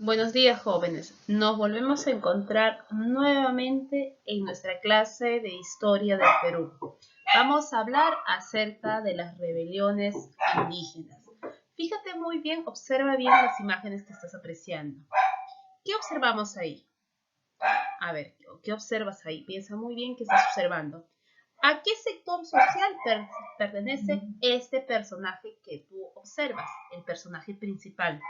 Buenos días, jóvenes. Nos volvemos a encontrar nuevamente en nuestra clase de Historia del Perú. Vamos a hablar acerca de las rebeliones indígenas. Fíjate muy bien, observa bien las imágenes que estás apreciando. ¿Qué observamos ahí? A ver, ¿qué observas ahí? Piensa muy bien qué estás observando. ¿A qué sector social pertenece este personaje que tú observas, el personaje principal?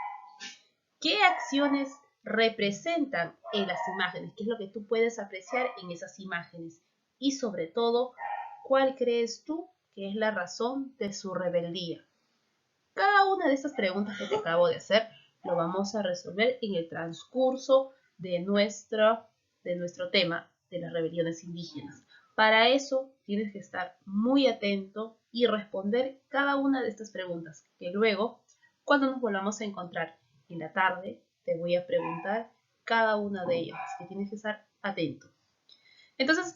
¿Qué acciones representan en las imágenes? ¿Qué es lo que tú puedes apreciar en esas imágenes? Y sobre todo, ¿cuál crees tú que es la razón de su rebeldía? Cada una de estas preguntas que te acabo de hacer lo vamos a resolver en el transcurso de nuestro tema de las rebeliones indígenas. Para eso tienes que estar muy atento y responder cada una de estas preguntas, que luego, cuando nos volvamos a encontrar en la tarde, te voy a preguntar cada una de ellas, que tienes que estar atento. Entonces,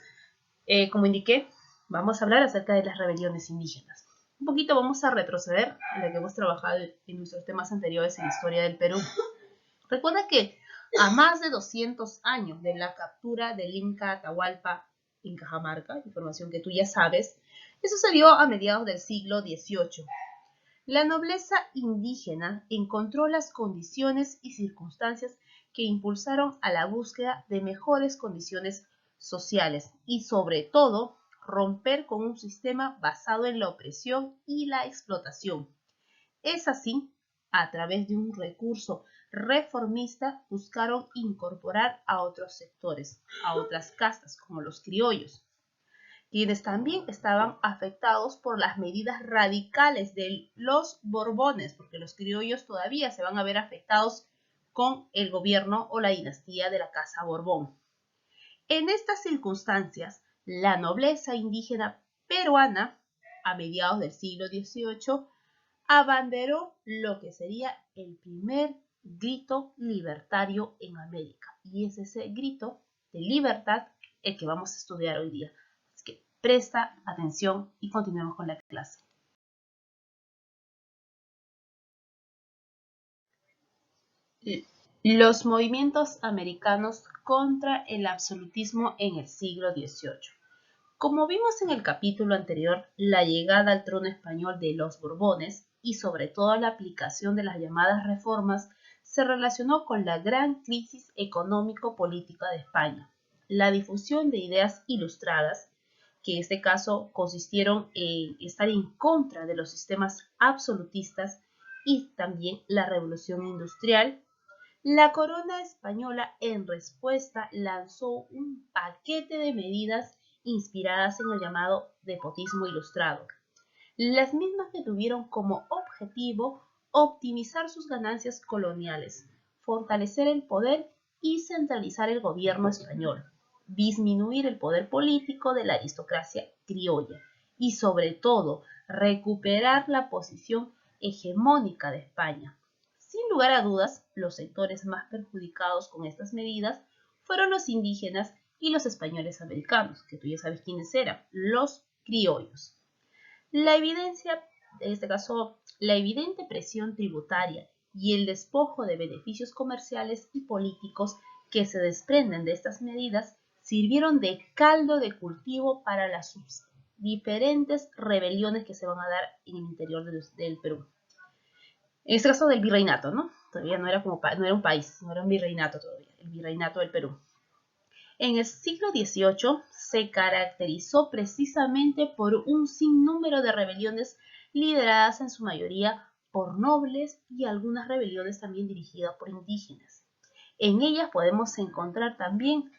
como indiqué, vamos a hablar acerca de las rebeliones indígenas. Un poquito vamos a retroceder a lo que hemos trabajado en nuestros temas anteriores en historia del Perú. Recuerda que a más de 200 años de la captura del Inca Atahualpa en Cajamarca, información que tú ya sabes, eso se dio a mediados del siglo XVIII. La nobleza indígena encontró las condiciones y circunstancias que impulsaron a la búsqueda de mejores condiciones sociales y, sobre todo, romper con un sistema basado en la opresión y la explotación. Es así, a través de un recurso reformista, buscaron incorporar a otros sectores, a otras castas, como los criollos, quienes también estaban afectados por las medidas radicales de los Borbones, porque los criollos todavía se van a ver afectados con el gobierno o la dinastía de la Casa Borbón. En estas circunstancias, la nobleza indígena peruana, a mediados del siglo XVIII, abanderó lo que sería el primer grito libertario en América. Y es ese grito de libertad el que vamos a estudiar hoy día. Así que presta atención y continuemos con la clase. Los movimientos americanos contra el absolutismo en el siglo XVIII. Como vimos en el capítulo anterior, la llegada al trono español de los Borbones y sobre todo la aplicación de las llamadas reformas se relacionó con la gran crisis económico-política de España, la difusión de ideas ilustradas, que en este caso consistieron en estar en contra de los sistemas absolutistas, y también la revolución industrial. La corona española, en respuesta, lanzó un paquete de medidas inspiradas en el llamado despotismo ilustrado, las mismas que tuvieron como objetivo optimizar sus ganancias coloniales, fortalecer el poder y centralizar el gobierno español, disminuir el poder político de la aristocracia criolla y, sobre todo, recuperar la posición hegemónica de España. Sin lugar a dudas, los sectores más perjudicados con estas medidas fueron los indígenas y los españoles americanos, que tú ya sabes quiénes eran, los criollos. La evidencia, en este caso, la evidente presión tributaria y el despojo de beneficios comerciales y políticos que se desprenden de estas medidas sirvieron de caldo de cultivo para las diferentes rebeliones que se van a dar en el interior del Perú. En este caso del virreinato, ¿no? Todavía no era un país, no era un virreinato todavía, el virreinato del Perú. En el siglo XVIII se caracterizó precisamente por un sinnúmero de rebeliones lideradas en su mayoría por nobles y algunas rebeliones también dirigidas por indígenas. En ellas podemos encontrar también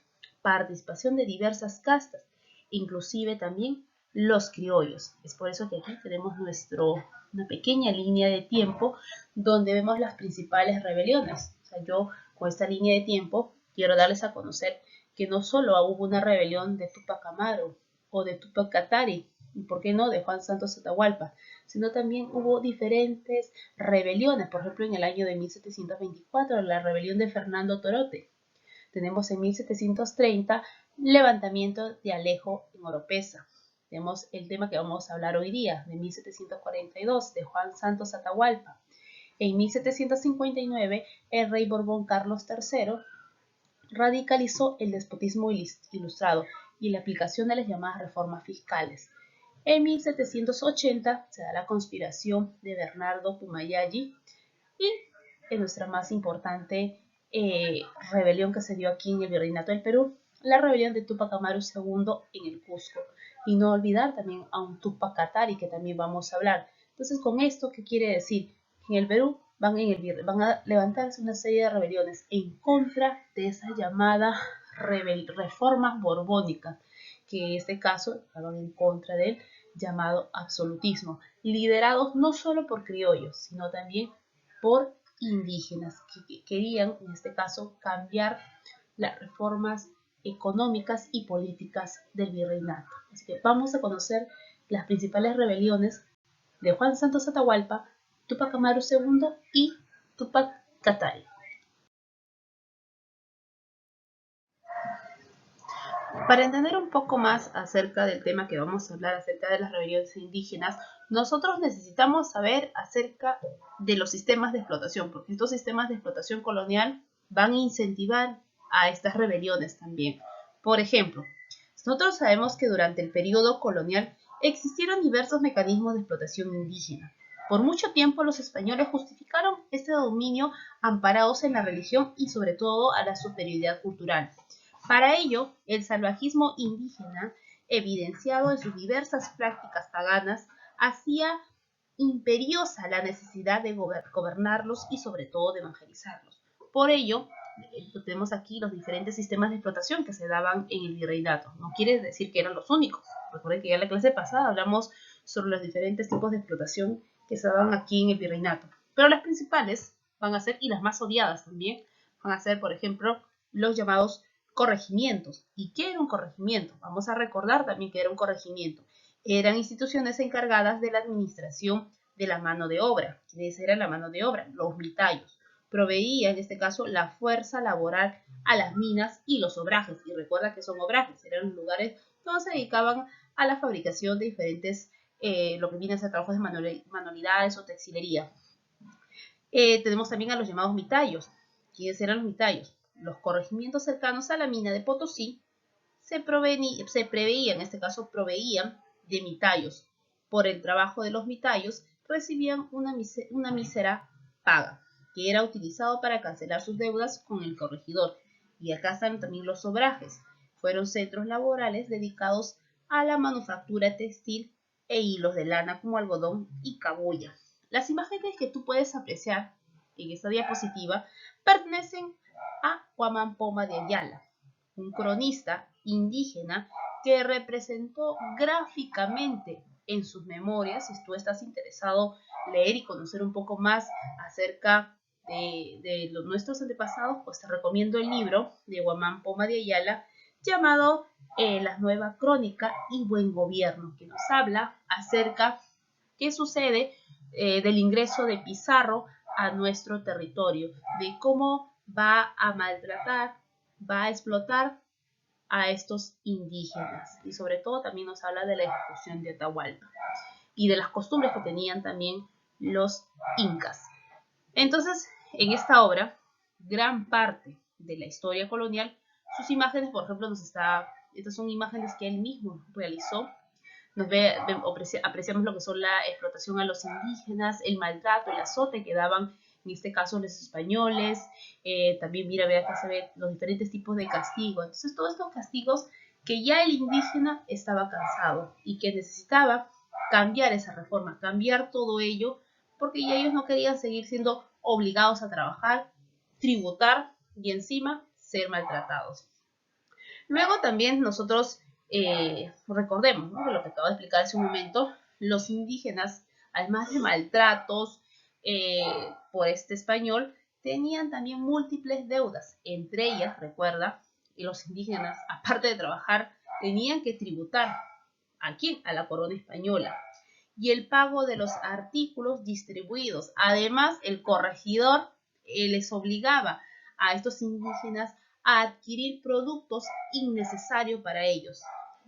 participación de diversas castas, inclusive también los criollos. Es por eso que aquí tenemos una pequeña línea de tiempo donde vemos las principales rebeliones. O sea, yo con esta línea de tiempo quiero darles a conocer que no solo hubo una rebelión de Túpac Amaru o de Túpac Katari, y por qué no de Juan Santos Atahualpa, sino también hubo diferentes rebeliones. Por ejemplo, en el año de 1724, la rebelión de Fernando Torote. Tenemos en 1730 levantamiento de Alejo en Oropesa. Tenemos el tema que vamos a hablar hoy día, de 1742, de Juan Santos Atahualpa. En 1759, el rey Borbón Carlos III radicalizó el despotismo ilustrado y la aplicación de las llamadas reformas fiscales. En 1780 se da la conspiración de Bernardo Pumayagi y en nuestra más importante rebelión que se dio aquí en el Virreinato del Perú, la rebelión de Túpac Amaru II en el Cusco. Y no olvidar también a un Túpac Katari, que también vamos a hablar. Entonces, con esto, ¿qué quiere decir? Que en el Perú van a levantarse una serie de rebeliones en contra de esa llamada reformas borbónicas, que en este caso estaban en contra del llamado absolutismo, liderados no solo por criollos, sino también por indígenas que querían, en este caso, cambiar las reformas económicas y políticas del virreinato. Así que vamos a conocer las principales rebeliones de Juan Santos Atahualpa, Túpac Amaru II y Túpac Katari. Para entender un poco más acerca del tema que vamos a hablar, acerca de las rebeliones indígenas, nosotros necesitamos saber acerca de los sistemas de explotación, porque estos sistemas de explotación colonial van a incentivar a estas rebeliones también. Por ejemplo, nosotros sabemos que durante el periodo colonial existieron diversos mecanismos de explotación indígena. Por mucho tiempo los españoles justificaron este dominio amparados en la religión y sobre todo a la superioridad cultural. Para ello, el salvajismo indígena, evidenciado en sus diversas prácticas paganas, hacía imperiosa la necesidad de gobernarlos y sobre todo de evangelizarlos. Por ello, tenemos aquí los diferentes sistemas de explotación que se daban en el virreinato. No quiere decir que eran los únicos. Recuerden que ya en la clase pasada hablamos sobre los diferentes tipos de explotación que se daban aquí en el virreinato. Pero las principales van a ser, y las más odiadas también, van a ser, por ejemplo, los llamados corregimientos. ¿Y qué era un corregimiento? Vamos a recordar también que era un corregimiento. Eran instituciones encargadas de la administración de la mano de obra. ¿Quiénes eran la mano de obra? Los mitayos. Proveía, en este caso, la fuerza laboral a las minas y los obrajes. Y recuerda que son obrajes, eran lugares donde se dedicaban a la fabricación de diferentes, lo que viene a ser trabajos de manualidades o textilería. Tenemos también a los llamados mitayos. ¿Quiénes eran los mitayos? Los corregimientos cercanos a la mina de Potosí se preveían, en este caso proveían de mitayos. Por el trabajo de los mitayos recibían una mísera paga, que era utilizado para cancelar sus deudas con el corregidor. Y acá están también los obrajes. Fueron centros laborales dedicados a la manufactura textil e hilos de lana como algodón y cabuya. Las imágenes que tú puedes apreciar en esta diapositiva pertenecen a Guamán Poma de Ayala, un cronista indígena que representó gráficamente en sus memorias. Si tú estás interesado en leer y conocer un poco más acerca de nuestros antepasados, pues te recomiendo el libro de Guamán Poma de Ayala llamado La Nueva Crónica y Buen Gobierno, que nos habla acerca qué sucede del ingreso de Pizarro a nuestro territorio, de cómo va a maltratar, va a explotar a estos indígenas, y sobre todo también nos habla de la ejecución de Atahualpa y de las costumbres que tenían también los incas. Entonces, en esta obra, gran parte de la historia colonial, sus imágenes, por ejemplo, estas son imágenes que él mismo realizó. Apreciamos lo que son la explotación a los indígenas, el maltrato, el azote que daban, en este caso, los españoles. También, mira, ve acá se ve los diferentes tipos de castigo. Entonces, todos estos castigos que ya el indígena estaba cansado y que necesitaba cambiar esa reforma, cambiar todo ello, porque ya ellos no querían seguir siendo obligados a trabajar, tributar y encima ser maltratados. Luego también nosotros recordemos, ¿no?, lo que acabo de explicar hace un momento, los indígenas, además de maltratos por este español, tenían también múltiples deudas. Entre ellas, recuerda, que los indígenas, aparte de trabajar, tenían que tributar aquí a la corona española y el pago de los artículos distribuidos. Además, el corregidor les obligaba a estos indígenas a adquirir productos innecesarios para ellos.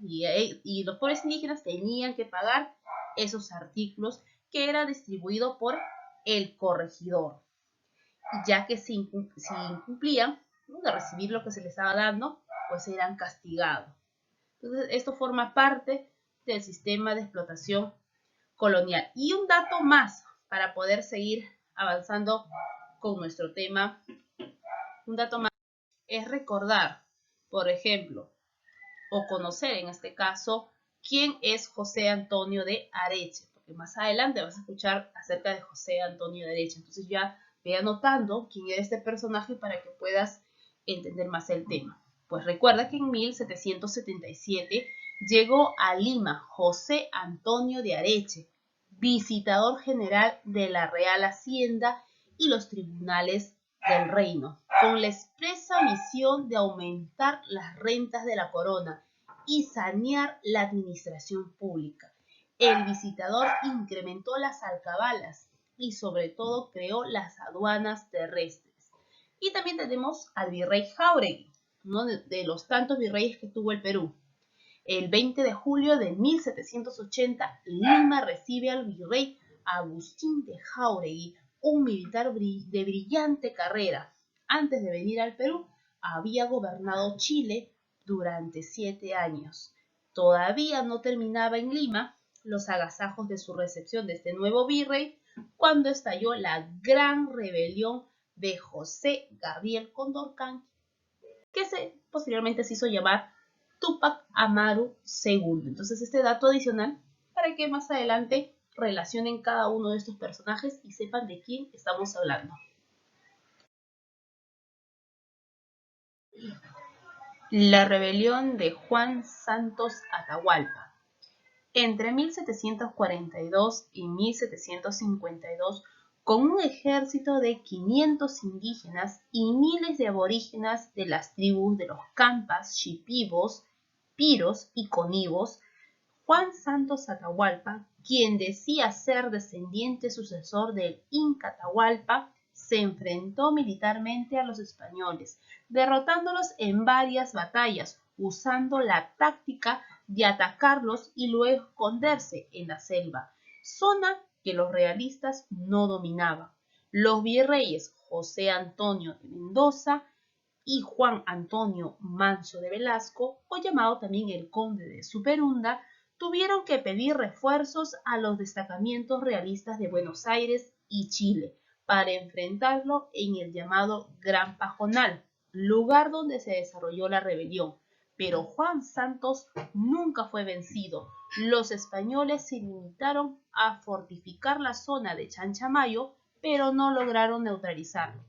Y los pobres indígenas tenían que pagar esos artículos que era distribuido por el corregidor, ya que si incumplían, ¿no?, de recibir lo que se les estaba dando, pues eran castigados. Entonces, esto forma parte del sistema de explotación colonial. Y un dato más para poder seguir avanzando con nuestro tema, un dato más es recordar, por ejemplo, o conocer en este caso, quién es José Antonio de Areche, porque más adelante vas a escuchar acerca de José Antonio de Areche. Entonces ya ve anotando quién es este personaje para que puedas entender más el tema. Pues recuerda que en 1777 llegó a Lima José Antonio de Areche, visitador general de la Real Hacienda y los tribunales del reino, con la expresa misión de aumentar las rentas de la corona y sanear la administración pública. El visitador incrementó las alcabalas y sobre todo creó las aduanas terrestres. Y también tenemos al virrey Jáuregui, ¿no?, de los tantos virreyes que tuvo el Perú. El 20 de julio de 1780, Lima recibe al virrey Agustín de Jáuregui, un militar de brillante carrera. Antes de venir al Perú, había gobernado Chile durante 7 años. Todavía no terminaba en Lima los agasajos de su recepción de este nuevo virrey cuando estalló la gran rebelión de José Gabriel Condorcanqui, que posteriormente se hizo llamar Túpac Amaru II. Entonces, este dato adicional para que más adelante relacionen cada uno de estos personajes y sepan de quién estamos hablando. La rebelión de Juan Santos Atahualpa. Entre 1742 y 1752, con un ejército de 500 indígenas y miles de aborígenes de las tribus de los Campas, Shipibos, Piros y Conibos, Juan Santos Atahualpa, quien decía ser descendiente sucesor del Inca Atahualpa, se enfrentó militarmente a los españoles, derrotándolos en varias batallas, usando la táctica de atacarlos y luego esconderse en la selva, zona que los realistas no dominaban. Los virreyes José Antonio de Mendoza y Juan Antonio Manso de Velasco, o llamado también el Conde de Superunda, tuvieron que pedir refuerzos a los destacamentos realistas de Buenos Aires y Chile para enfrentarlo en el llamado Gran Pajonal, lugar donde se desarrolló la rebelión. Pero Juan Santos nunca fue vencido. Los españoles se limitaron a fortificar la zona de Chanchamayo, pero no lograron neutralizarlo.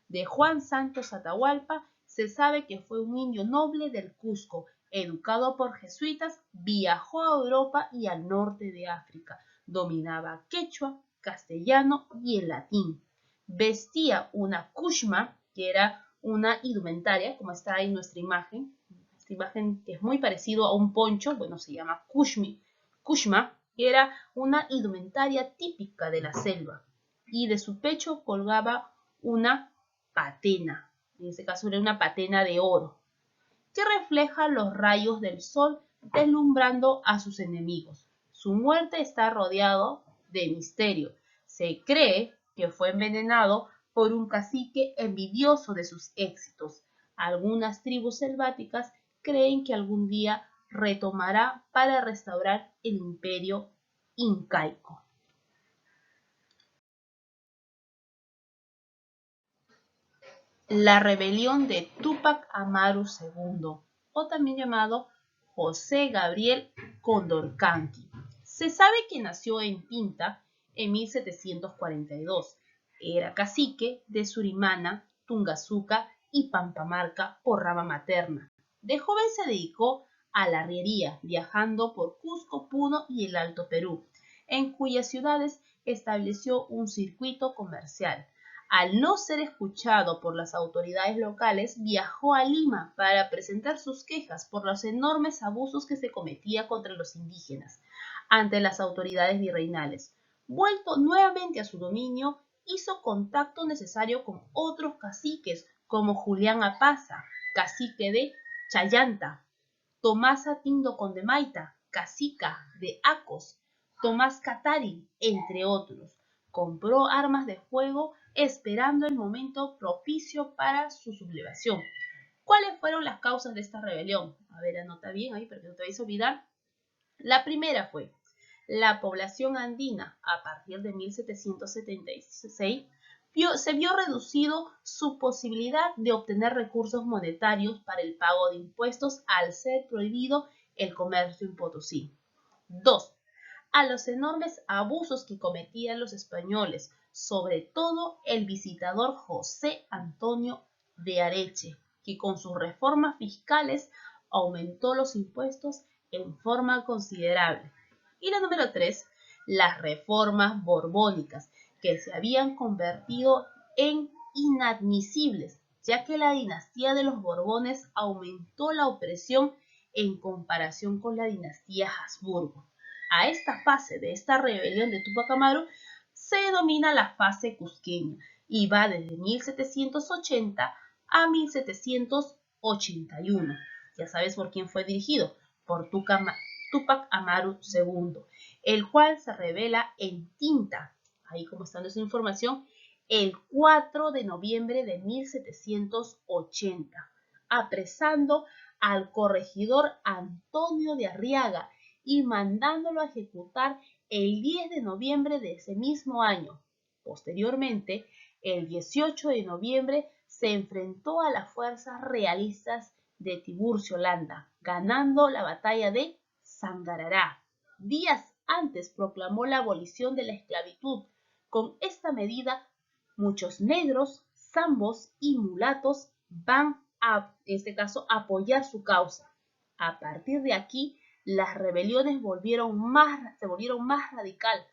De Juan Santos Atahualpa se sabe que fue un indio noble del Cusco, educado por jesuitas, viajó a Europa y al norte de África, dominaba quechua, castellano y el latín. Vestía una kushma, que era una indumentaria, como está ahí en nuestra imagen. Esta imagen que es muy parecido a un poncho, bueno, se llama kushma, que era una indumentaria típica de la selva. Y de su pecho colgaba una patena, en este caso era una patena de oro, que refleja los rayos del sol deslumbrando a sus enemigos. Su muerte está rodeado de misterio. Se cree que fue envenenado por un cacique envidioso de sus éxitos. Algunas tribus selváticas creen que algún día retomará para restaurar el imperio incaico. La rebelión de Túpac Amaru II, o también llamado José Gabriel Condorcanqui. Se sabe que nació en Pinta en 1742. Era cacique de Surimana, Tungazuca y Pampamarca por rama materna. De joven se dedicó a la arriería, viajando por Cusco, Puno y el Alto Perú, en cuyas ciudades estableció un circuito comercial. Al no ser escuchado por las autoridades locales, viajó a Lima para presentar sus quejas por los enormes abusos que se cometía contra los indígenas ante las autoridades virreinales. Vuelto nuevamente a su dominio, hizo contacto necesario con otros caciques como Julián Apaza, cacique de Chayanta, Tomás Atindo Condemaita, cacica de Acos, Tomás Catari, entre otros. compró armas de fuego esperando el momento propicio para su sublevación. ¿Cuáles fueron las causas de esta rebelión? A ver, anota bien ahí para que no te vayas a olvidar. La primera fue la población andina a partir de 1776 se vio reducido su posibilidad de obtener recursos monetarios para el pago de impuestos al ser prohibido el comercio en Potosí. 2. A los enormes abusos que cometían los españoles, sobre todo el visitador José Antonio de Areche, que con sus reformas fiscales aumentó los impuestos en forma considerable. Y la número 3, las reformas borbónicas, que se habían convertido en inadmisibles, ya que la dinastía de los Borbones aumentó la opresión en comparación con la dinastía Habsburgo. A esta fase de esta rebelión de Túpac Amaru se denomina la fase cusqueña y va desde 1780 a 1781. Ya sabes por quién fue dirigido, por Túpac Amaru II, el cual se revela en Tinta, ahí como está nuestra información, el 4 de noviembre de 1780, apresando al corregidor Antonio de Arriaga y mandándolo a ejecutar el 10 de noviembre de ese mismo año. Posteriormente, el 18 de noviembre se enfrentó a las fuerzas realistas de Tiburcio Landa, ganando la batalla de Sangarará. Días antes proclamó la abolición de la esclavitud. Con esta medida, muchos negros, zambos y mulatos van a, en este caso, apoyar su causa. A partir de aquí, las rebeliones se volvieron más radical.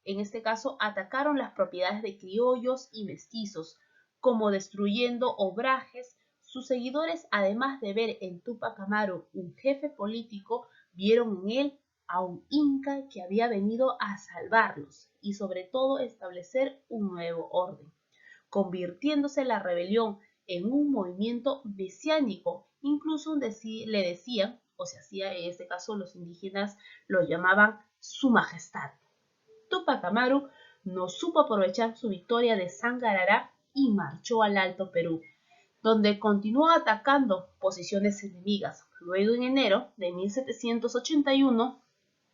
En este caso, atacaron las propiedades de criollos y mestizos, como destruyendo obrajes. Sus seguidores, además de ver en Túpac Amaru un jefe político, vieron en él a un inca que había venido a salvarlos y sobre todo establecer un nuevo orden, convirtiéndose la rebelión en un movimiento mesiánico. Incluso le decían, o se hacía en este caso los indígenas lo llamaban su majestad. Túpac Amaru no supo aprovechar su victoria de Sangarará y marchó al Alto Perú, donde continuó atacando posiciones enemigas. Luego, en enero de 1781,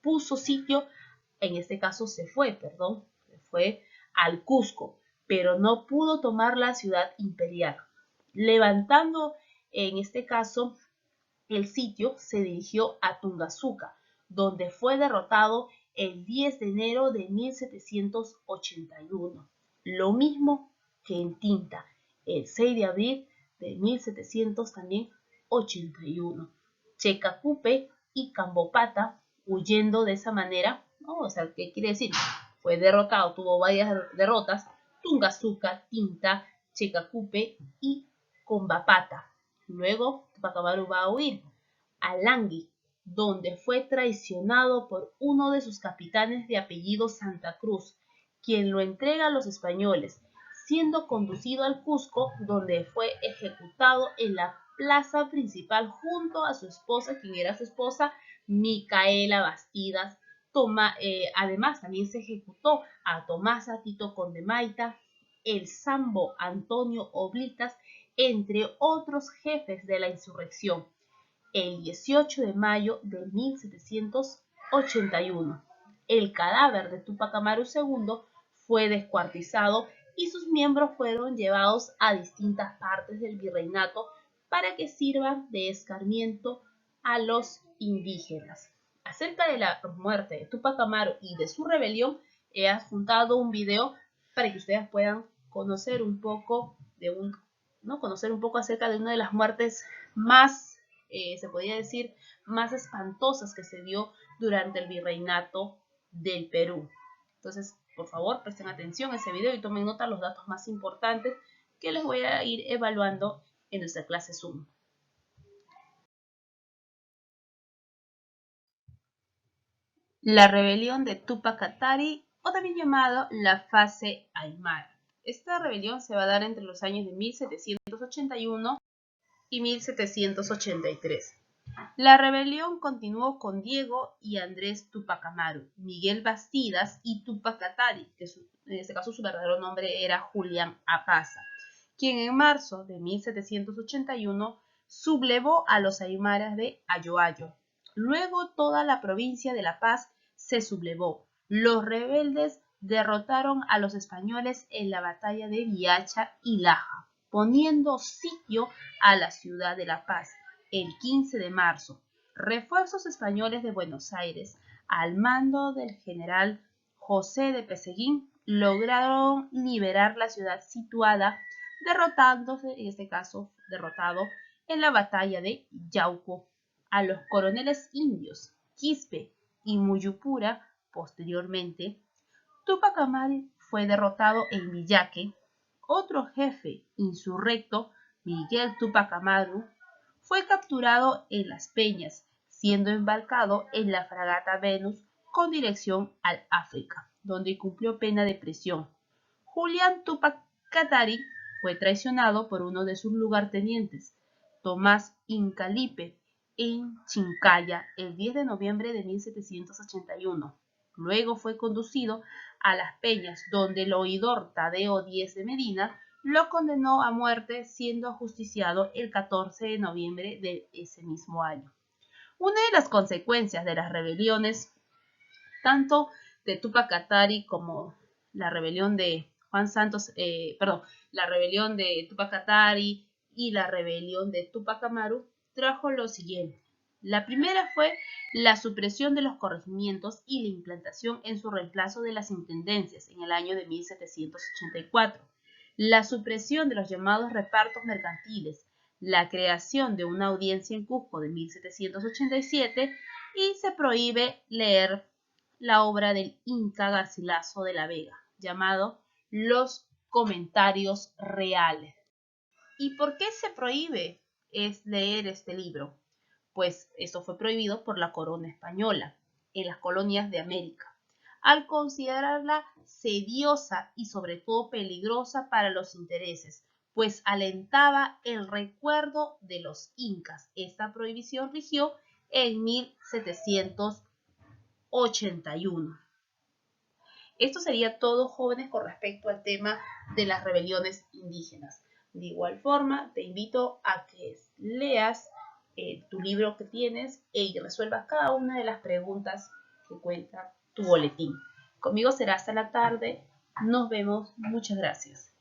puso sitio, en este caso se fue al Cusco, pero no pudo tomar la ciudad imperial. Levantando, en este caso, el sitio, se dirigió a Tungazuca, donde fue derrotado el 10 de enero de 1781. Lo mismo que en Tinta, el 6 de abril de 1781. Checacupe y Cambopata, huyendo de esa manera, ¿no? O sea, ¿qué quiere decir? Fue derrotado, tuvo varias derrotas, Tungazuca, Tinta, Checacupe y Combapata. Luego, Túpac Amaru va a huir a Langui, donde fue traicionado por uno de sus capitanes de apellido Santa Cruz, quien lo entrega a los españoles, siendo conducido al Cusco, donde fue ejecutado en la plaza principal junto a su esposa, quien era su esposa, Micaela Bastidas. Además, también se ejecutó a Tomasa Tito Condemaita, el Sambo Antonio Oblitas, entre otros jefes de la insurrección, el 18 de mayo de 1781. El cadáver de Túpac Amaru II fue descuartizado y sus miembros fueron llevados a distintas partes del virreinato para que sirvan de escarmiento a los indígenas. Acerca de la muerte de Túpac Amaru y de su rebelión, he adjuntado un video para que ustedes puedan conocer un poco acerca de una de las muertes más, se podría decir, más espantosas que se dio durante el virreinato del Perú. Entonces, por favor, presten atención a ese video y tomen nota de los datos más importantes que les voy a ir evaluando en nuestra clase Zoom. La rebelión de Túpac Katari, o también llamado la fase Aymara. Esta rebelión se va a dar entre los años de 1781 y 1783. La rebelión continuó con Diego y Andrés Tupac Amaru, Miguel Bastidas y Tupac Katari, que en este caso su verdadero nombre era Julián Apaza, quien en marzo de 1781 sublevó a los aymaras de Ayoayo. Luego toda la provincia de La Paz se sublevó. Los rebeldes derrotaron a los españoles en la batalla de Viacha y Laja, poniendo sitio a la ciudad de La Paz el 15 de marzo. Refuerzos españoles de Buenos Aires, al mando del general José de Peseguín, lograron liberar la ciudad situada, derrotado en la batalla de Yauco a los coroneles indios Quispe y Muyupura. Posteriormente, Tupac Amaru fue derrotado en Villaque. Otro jefe insurrecto, Miguel Tupac Amaru, fue capturado en Las Peñas, siendo embarcado en la fragata Venus con dirección al África, donde cumplió pena de prisión. Julián Tupac Katari fue traicionado por uno de sus lugartenientes, Tomás Incalipe, en Chincaya el 10 de noviembre de 1781. Luego fue conducido a Las Peñas, donde el oidor Tadeo Díez de Medina lo condenó a muerte, siendo ajusticiado el 14 de noviembre de ese mismo año. Una de las consecuencias de las rebeliones, tanto de Tupac Katari como la rebelión de la rebelión de Tupac Katari y la rebelión de Tupac Amaru, trajo lo siguiente. La primera fue la supresión de los corregimientos y la implantación en su reemplazo de las intendencias en el año de 1784. La supresión de los llamados repartos mercantiles, la creación de una audiencia en Cusco de 1787 y se prohíbe leer la obra del Inca Garcilaso de la Vega, llamado Los Comentarios Reales. ¿Y por qué se prohíbe leer este libro? Pues esto fue prohibido por la corona española en las colonias de América, al considerarla sediosa y sobre todo peligrosa para los intereses, pues alentaba el recuerdo de los incas. Esta prohibición rigió en 1781. Esto sería todo, jóvenes, con respecto al tema de las rebeliones indígenas. De igual forma, te invito a que leas tu libro que tienes y resuelvas cada una de las preguntas que cuenta tu boletín. Conmigo será hasta la tarde. Nos vemos. Muchas gracias.